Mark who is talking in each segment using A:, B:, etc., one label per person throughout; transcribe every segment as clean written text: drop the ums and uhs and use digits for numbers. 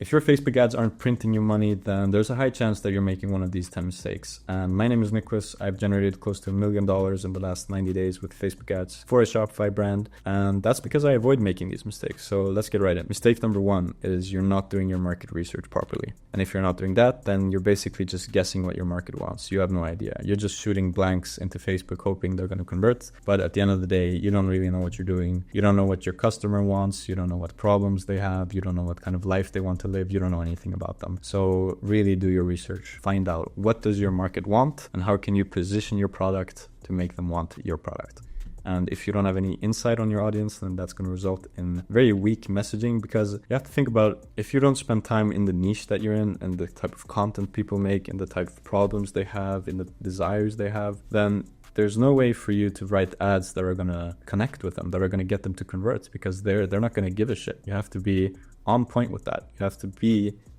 A: If your Facebook ads aren't printing you money, then there's a high chance that you're making one of these 10 mistakes. And my name is Niklas. I've generated close to $1 million in the last 90 days with Facebook ads for a Shopify brand. And that's because I avoid making these mistakes. So let's get right in. Mistake number one is you're not doing your market research properly. And if you're not doing that, then you're basically just guessing what your market wants. You have no idea. You're just shooting blanks into Facebook hoping they're going to convert. But at the end of the day, you don't really know what you're doing. You don't know what your customer wants. You don't know what problems they have. You don't know what kind of life they want to live. You don't know anything about them. So really do your research. Find out what does your market want and how can you position your product to make them want your product. And if you don't have any insight on your audience, then that's going to result in very weak messaging, because you have to think about, if you don't spend time in the niche that you're in and the type of content people make and the type of problems they have and the desires they have, then there's no way for you to write ads that are going to connect with them, that are going to get them to convert, because they're not going to give a shit. You have to be on point with that. You have to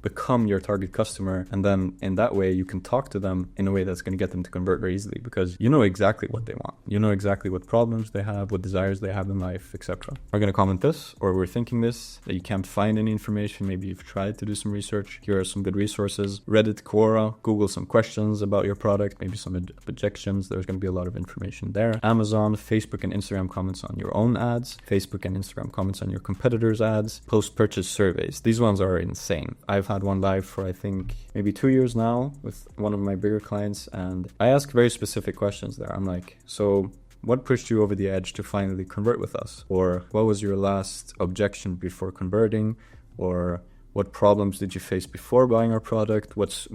A: become your target customer, and then in that way you can talk to them in a way that's going to get them to convert very easily, because you know exactly what they want. You know exactly what problems they have, what desires they have in life, etc. We're going to comment this, or we're thinking this, that you can't find any information. Maybe you've tried to do some research. Here are some good resources: Reddit, Quora. Google some questions about your product, maybe some objections. There's going to be a lot of information there. Amazon, Facebook and Instagram comments on your own ads, Facebook and Instagram comments on your competitors' ads, post-purchase surveys. These ones are insane. I've had one live for I think maybe 2 years now with one of my bigger clients, and I ask very specific questions there. I'm like, so what pushed you over the edge to finally convert with us? Or what was your last objection before converting? Or what problems did you face before buying our product? What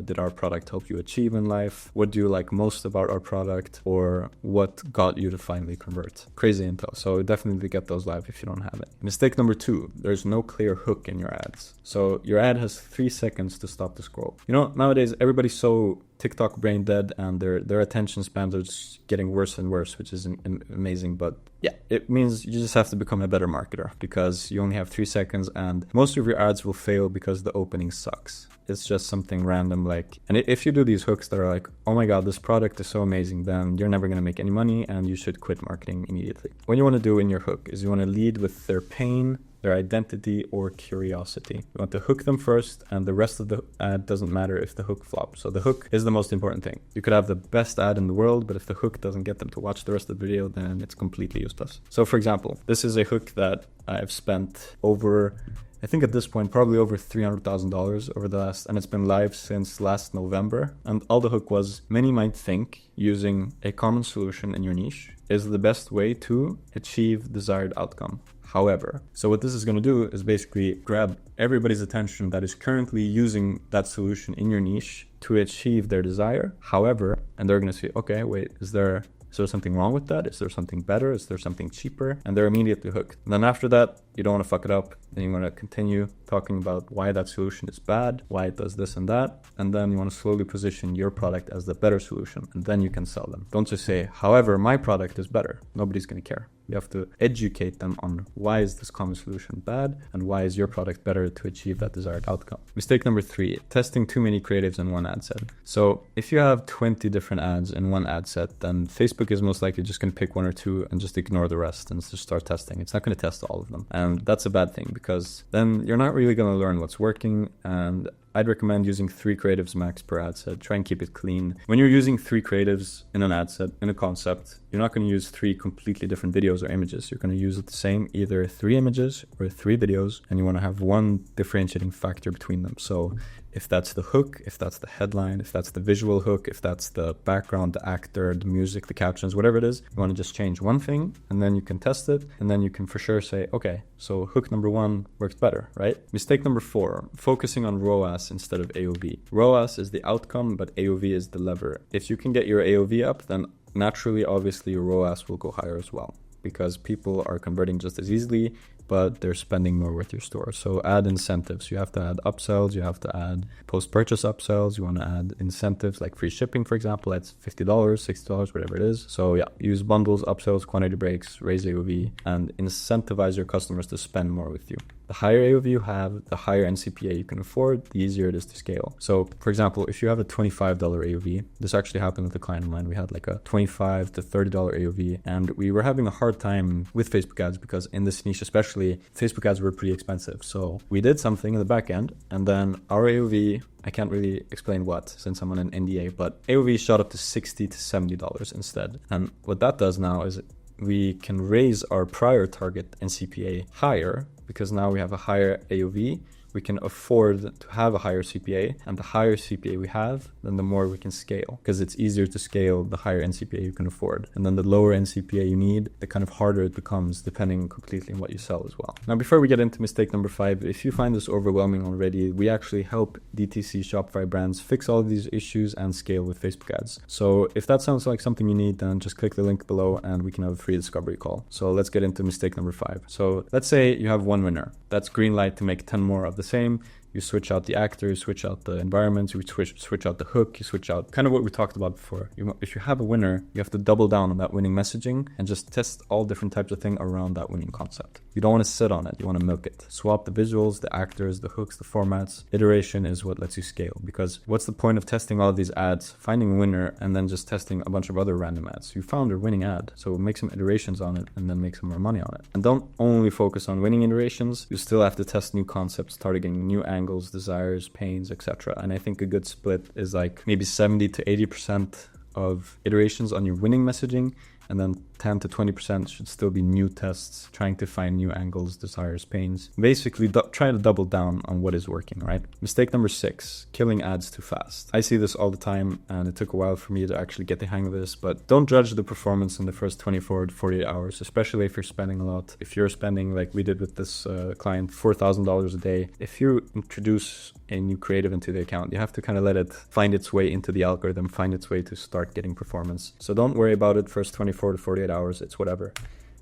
A: did our product help you achieve in life? What do you like most about our product? Or what got you to finally convert? Crazy intel. So definitely get those live if you don't have it. Mistake number two, there's no clear hook in your ads. So your ad has 3 seconds to stop the scroll. You know, nowadays everybody's so TikTok brain dead, and their attention spans are just getting worse and worse, which is amazing. But yeah, it means you just have to become a better marketer, because you only have 3 seconds, and most of your ads will fail because the opening sucks. It's just something random like, and if you do these hooks that are like, oh my god, this product is so amazing, then you're never going to make any money and you should quit marketing immediately. What you want to do in your hook is you want to lead with their pain, their identity, or curiosity. You want to hook them first, and the rest of the ad doesn't matter if the hook flops. So the hook is the most important thing. You could have the best ad in the world, but if the hook doesn't get them to watch the rest of the video, then it's completely useless. So for example, this is a hook that I've spent over, I think at this point, probably over $300,000 over the last, and it's been live since last November. And all the hook was, many might think using a common solution in your niche is the best way to achieve desired outcome. However, so what this is going to do is basically grab everybody's attention that is currently using that solution in your niche to achieve their desire. However, and they're going to say, okay, wait, is there something wrong with that? Is there something better? Is there something cheaper? And they're immediately hooked. And then after that, you don't want to fuck it up. Then you want to continue talking about why that solution is bad, why it does this and that. And then you want to slowly position your product as the better solution. And then you can sell them. Don't just say, however, my product is better. Nobody's going to care. You have to educate them on why is this common solution bad and why is your product better to achieve that desired outcome. Mistake number 3, testing too many creatives in one ad set. So if you have 20 different ads in one ad set, then Facebook is most likely just going to pick 1 or 2 and just ignore the rest and just start testing. It's not going to test all of them. And that's a bad thing, because then you're not really going to learn what's working. And I'd recommend using 3 creatives max per ad set. Try and keep it clean. When you're using 3 creatives in an ad set, in a concept, you're not going to use 3 completely different videos or images. You're going to use it the same, either 3 images or 3 videos, and you want to have one differentiating factor between them. So if that's the hook, if that's the headline, if that's the visual hook, if that's the background, the actor, the music, the captions, whatever it is, you want to just change one thing, and then you can test it, and then you can for sure say, okay, so hook number 1 works better, right? Mistake number 4, focusing on ROAS instead of AOV. ROAS is the outcome, but AOV is the lever. If you can get your AOV up, then naturally, obviously, your ROAS will go higher as well, because people are converting just as easily, but they're spending more with your store. So add incentives. You have to add upsells. You have to add post-purchase upsells. You want to add incentives like free shipping, for example. That's $50, $60, whatever it is. So yeah, use bundles, upsells, quantity breaks, raise AOV, and incentivize your customers to spend more with you. The higher AOV you have, the higher NCPA you can afford, the easier it is to scale. So for example, if you have a $25 AOV, this actually happened with a client of mine. We had like a $25 to $30 AOV, and we were having a hard time with Facebook ads because in this niche especially, actually Facebook ads were pretty expensive. So we did something in the back end, and then our AOV, I can't really explain what since I'm on an NDA, but AOV shot up to $60 to $70 instead. And what that does now is we can raise our prior target and CPA higher, because now we have a higher AOV. We can afford to have a higher CPA, and the higher CPA we have, then the more we can scale, because it's easier to scale the higher NCPA you can afford. And then the lower NCPA you need, the kind of harder it becomes depending completely on what you sell as well. Now, before we get into mistake number 5, if you find this overwhelming already, we actually help DTC Shopify brands fix all of these issues and scale with Facebook ads. So if that sounds like something you need, then just click the link below and we can have a free discovery call. So let's get into mistake number 5. So let's say you have one winner. That's green light to make 10 more of the same. You switch out the actor, you switch out the environments, you switch out the hook, you switch out kind of what we talked about before. If you have a winner, you have to double down on that winning messaging and just test all different types of things around that winning concept. You don't want to sit on it, you want to milk it. Swap the visuals, the actors, the hooks, the formats. Iteration is what lets you scale, because what's the point of testing all of these ads, finding a winner, and then just testing a bunch of other random ads? You found a winning ad, so make some iterations on it and then make some more money on it. And don't only focus on winning iterations, you still have to test new concepts, targeting new angles, desires, pains, etc. And I think a good split is like maybe 70 to 80% of iterations on your winning messaging, and then 10 to 20% should still be new tests, trying to find new angles, desires, pains. Basically, try to double down on what is working, right? Mistake number 6, killing ads too fast. I see this all the time, and it took a while for me to actually get the hang of this, but don't judge the performance in the first 24 to 48 hours, especially if you're spending a lot. If you're spending, like we did with this client, $4,000 a day, if you introduce a new creative into the account, you have to kind of let it find its way into the algorithm, find its way to start getting performance. So don't worry about it first 24 to 48 hours, it's whatever.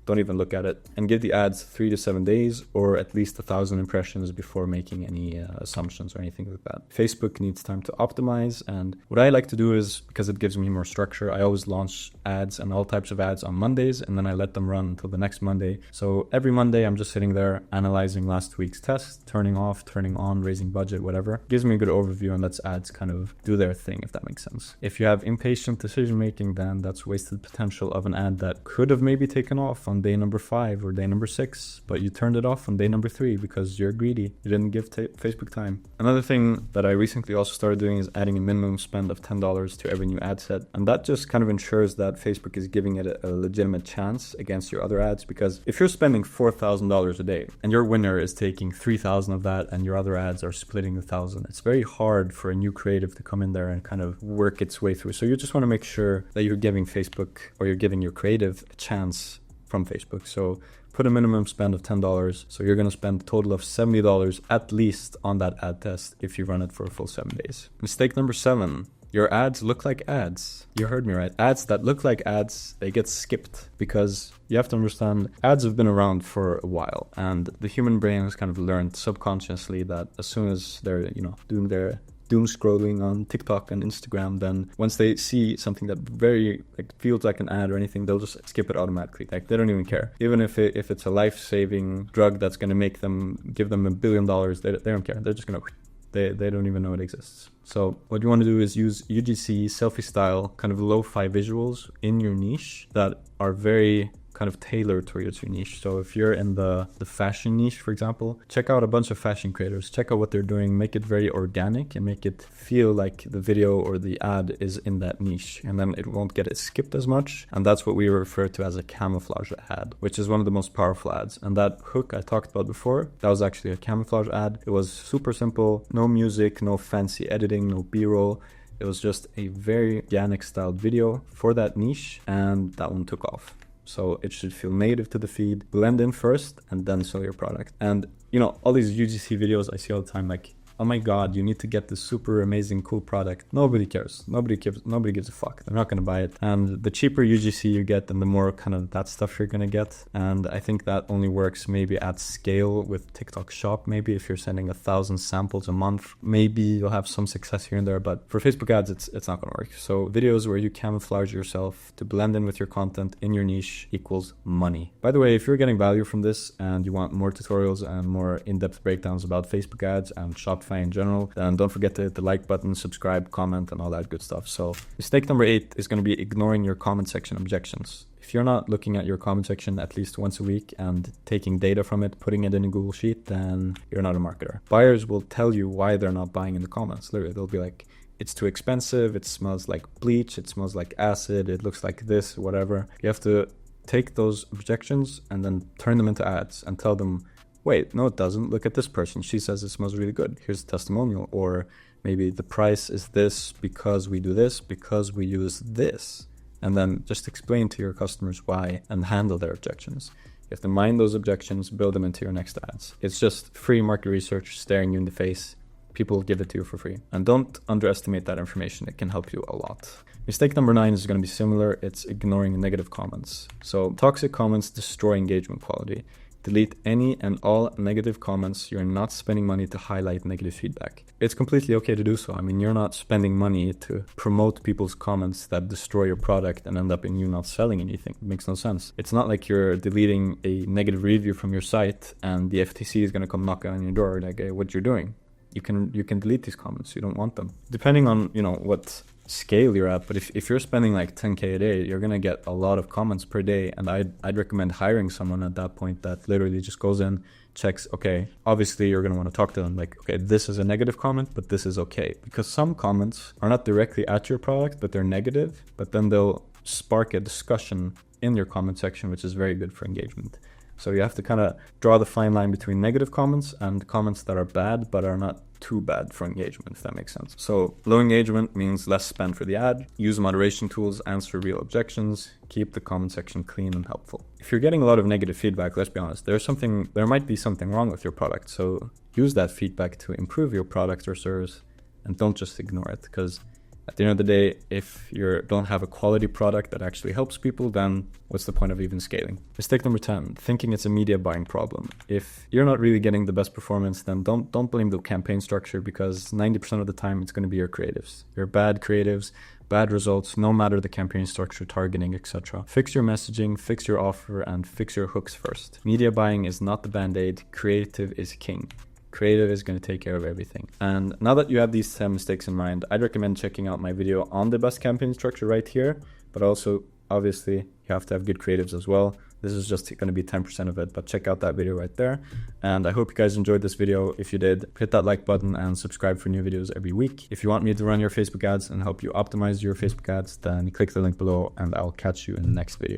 A: Don't even look at it, and give the ads 3 to 7 days or at least 1,000 impressions before making any assumptions or anything like that. Facebook needs time to optimize, and what I like to do is, because it gives me more structure, I always launch ads and all types of ads on Mondays, and then I let them run until the next Monday. So every Monday I'm just sitting there analyzing last week's test, turning off, turning on, raising budget, whatever. Gives me a good overview and lets ads kind of do their thing, if that makes sense. If you have impatient decision making, then that's wasted potential of an ad that could have maybe taken off on day number 5 or day number 6, but you turned it off on day number 3 because you're greedy. You didn't give Facebook time. Another thing that I recently also started doing is adding a minimum spend of $10 to every new ad set, and that just kind of ensures that Facebook is giving it a legitimate chance against your other ads, because if you're spending $4,000 a day and your winner is taking 3,000 of that and your other ads are splitting 1,000, it's very hard for a new creative to come in there and kind of work its way through. So you just want to make sure that you're giving Facebook, or you're giving your creative, a chance from Facebook. So put a minimum spend of $10. So you're going to spend a total of $70 at least on that ad test if you run it for a full 7 days. Mistake number 7. Your ads look like ads. You heard me right. Ads that look like ads, they get skipped, because you have to understand ads have been around for a while, and the human brain has kind of learned subconsciously that as soon as they're, doing their doom scrolling on TikTok and Instagram, then once they see something that very feels like an ad or anything, they'll just skip it automatically. Like, they don't even care. Even if it's a life-saving drug that's going to give them $1 billion, they don't care. They're just going to, they don't even know it exists. So what you want to do is use UGC, selfie style, kind of lo-fi visuals in your niche that are very kind of tailored towards your niche. So if you're in the fashion niche, for example, check out a bunch of fashion creators, check out what they're doing, make it very organic and make it feel like the video or the ad is in that niche, and then it won't get it skipped as much. And that's what we refer to as a camouflage ad, which is one of the most powerful ads. And that hook I talked about before, that was actually a camouflage ad. It was super simple, no music, no fancy editing, no B-roll. It was just a very organic styled video for that niche, and that one took off. So it should feel native to the feed, blend in first, and then sell your product. And, all these UGC videos I see all the time, like, oh my God, you need to get this super amazing, cool product. Nobody cares. Nobody gives a fuck. They're not going to buy it. And the cheaper UGC you get, then the more kind of that stuff you're going to get. And I think that only works maybe at scale with TikTok Shop. Maybe if you're sending 1,000 samples a month, maybe you'll have some success here and there. But for Facebook ads, it's not going to work. So videos where you camouflage yourself to blend in with your content in your niche equals money. By the way, if you're getting value from this and you want more tutorials and more in-depth breakdowns about Facebook ads and Shopify Shopify in general, then don't forget to hit the like button, subscribe, comment, and all that good stuff. So mistake number 8 is going to be ignoring your comment section objections. If you're not looking at your comment section at least once a week and taking data from it, putting it in a Google Sheet, then you're not a marketer. Buyers will tell you why they're not buying in the comments. Literally, they'll be like, it's too expensive, it smells like bleach, it smells like acid, it looks like this, whatever. You have to take those objections and then turn them into ads and tell them, wait, no, it doesn't. Look at this person. She says it smells really good. Here's a testimonial. Or maybe the price is this because we do this, because we use this. And then just explain to your customers why and handle their objections. You have to mind those objections, build them into your next ads. It's just free market research staring you in the face. People will give it to you for free. And don't underestimate that information. It can help you a lot. Mistake number 9 is going to be similar. It's ignoring negative comments. So toxic comments destroy engagement quality. Delete any and all negative comments. You're not spending money to highlight negative feedback. It's completely okay to do so. I mean, you're not spending money to promote people's comments that destroy your product and end up in you not selling anything. It makes no sense. It's not like you're deleting a negative review from your site and the FTC is going to come knocking on your door like, hey, what you're doing. You can delete these comments. You don't want them. Depending on, what scale you're at, but if you're spending like 10K a day, you're gonna get a lot of comments per day, and I'd recommend hiring someone at that point that literally just goes in, checks, okay, obviously you're gonna want to talk to them like, okay, this is a negative comment, but this is okay, because some comments are not directly at your product, but they're negative, but then they'll spark a discussion in your comment section, which is very good for engagement. So you have to kind of draw the fine line between negative comments and comments that are bad but are not too bad for engagement, if that makes sense. So low engagement means less spend for the ad. Use moderation tools, answer real objections, keep the comment section clean and helpful. If you're getting a lot of negative feedback, let's be honest, there might be something wrong with your product. So use that feedback to improve your product or service and don't just ignore it, because at the end of the day, if you don't have a quality product that actually helps people, then what's the point of even scaling? Mistake number 10, thinking it's a media buying problem. If you're not really getting the best performance, then don't blame the campaign structure, because 90% of the time it's going to be your creatives. Your bad creatives, bad results, no matter the campaign structure, targeting, etc. Fix your messaging, fix your offer, and fix your hooks first. Media buying is not the band-aid. Creative is king. Creative is going to take care of everything. And now that you have these 10 mistakes in mind, I'd recommend checking out my video on the best campaign structure right here. But also, obviously, you have to have good creatives as well. This is just going to be 10% of it, but check out that video right there. And I hope you guys enjoyed this video. If you did, hit that like button and subscribe for new videos every week. If you want me to run your Facebook ads and help you optimize your Facebook ads, then click the link below and I'll catch you in the next video.